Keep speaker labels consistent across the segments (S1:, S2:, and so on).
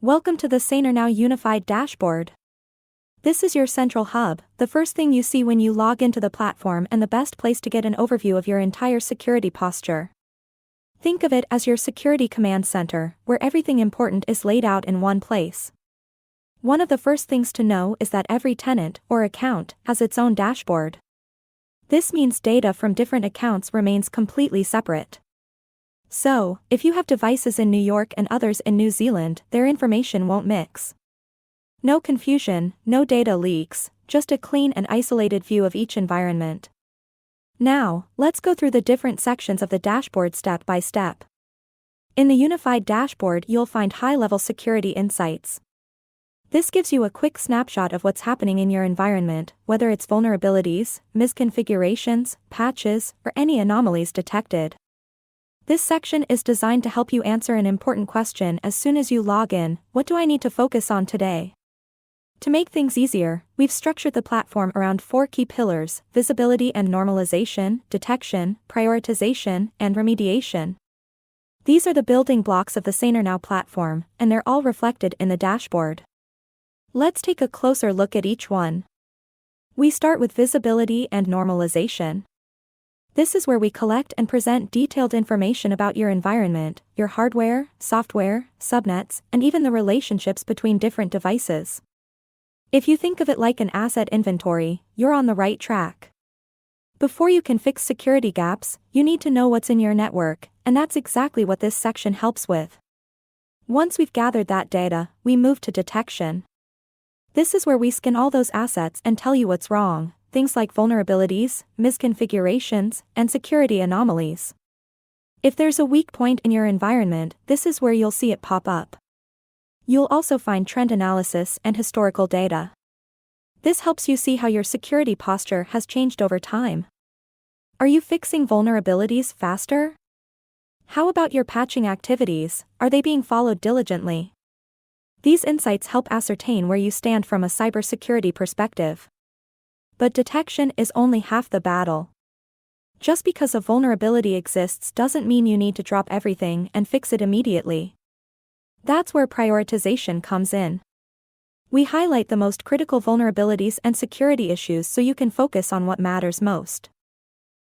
S1: Welcome to the SecPod Now Unified Dashboard. This is your central hub, the first thing you see when you log into the platform and the best place to get an overview of your entire security posture. Think of it as your security command center, where everything important is laid out in one place. One of the first things to know is that every tenant, or account, has its own dashboard. This means data from different accounts remains completely separate. So, if you have devices in New York and others in New Zealand, their information won't mix. No confusion, no data leaks, just a clean and isolated view of each environment. Now, let's go through the different sections of the dashboard step by step. In the unified dashboard, you'll find high-level security insights. This gives you a quick snapshot of what's happening in your environment, whether it's vulnerabilities, misconfigurations, patches, or any anomalies detected. This section is designed to help you answer an important question as soon as you log in: what do I need to focus on today? To make things easier, we've structured the platform around 4 key pillars: visibility and normalization, detection, prioritization, and remediation. These are the building blocks of the SecPod Now platform, and they're all reflected in the dashboard. Let's take a closer look at each one. We start with visibility and normalization. This is where we collect and present detailed information about your environment, your hardware, software, subnets, and even the relationships between different devices. If you think of it like an asset inventory, you're on the right track. Before you can fix security gaps, you need to know what's in your network, and that's exactly what this section helps with. Once we've gathered that data, we move to detection. This is where we scan all those assets and tell you what's wrong. Things like vulnerabilities, misconfigurations, and security anomalies. If there's a weak point in your environment, this is where you'll see it pop up. You'll also find trend analysis and historical data. This helps you see how your security posture has changed over time. Are you fixing vulnerabilities faster? How about your patching activities? Are they being followed diligently? These insights help ascertain where you stand from a cybersecurity perspective. But detection is only half the battle. Just because a vulnerability exists doesn't mean you need to drop everything and fix it immediately. That's where prioritization comes in. We highlight the most critical vulnerabilities and security issues so you can focus on what matters most.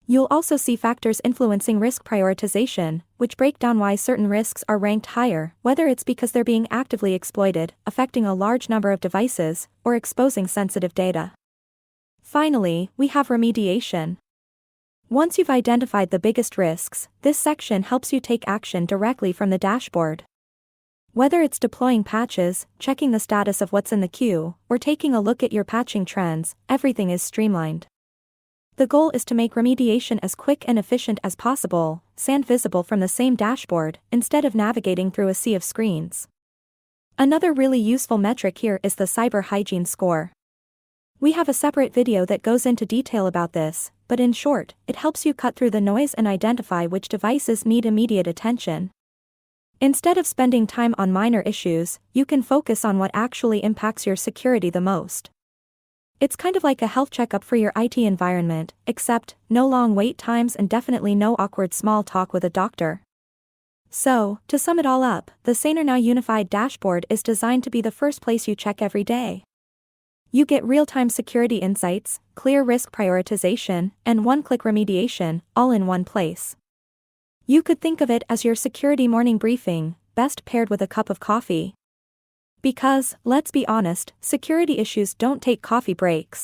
S1: You'll also see factors influencing risk prioritization, which break down why certain risks are ranked higher, whether it's because they're being actively exploited, affecting a large number of devices, or exposing sensitive data. Finally, we have remediation. Once you've identified the biggest risks, this section helps you take action directly from the dashboard. Whether it's deploying patches, checking the status of what's in the queue, or taking a look at your patching trends, everything is streamlined. The goal is to make remediation as quick and efficient as possible, and visible from the same dashboard, instead of navigating through a sea of screens. Another really useful metric here is the cyber hygiene score. We have a separate video that goes into detail about this, but in short, it helps you cut through the noise and identify which devices need immediate attention. Instead of spending time on minor issues, you can focus on what actually impacts your security the most. It's kind of like a health checkup for your IT environment, except no long wait times and definitely no awkward small talk with a doctor. So, to sum it all up, the SecPod Now Unified Dashboard is designed to be the first place you check every day. You get real-time security insights, clear risk prioritization, and one-click remediation, all in one place. You could think of it as your security morning briefing, best paired with a cup of coffee. Because, let's be honest, security issues don't take coffee breaks.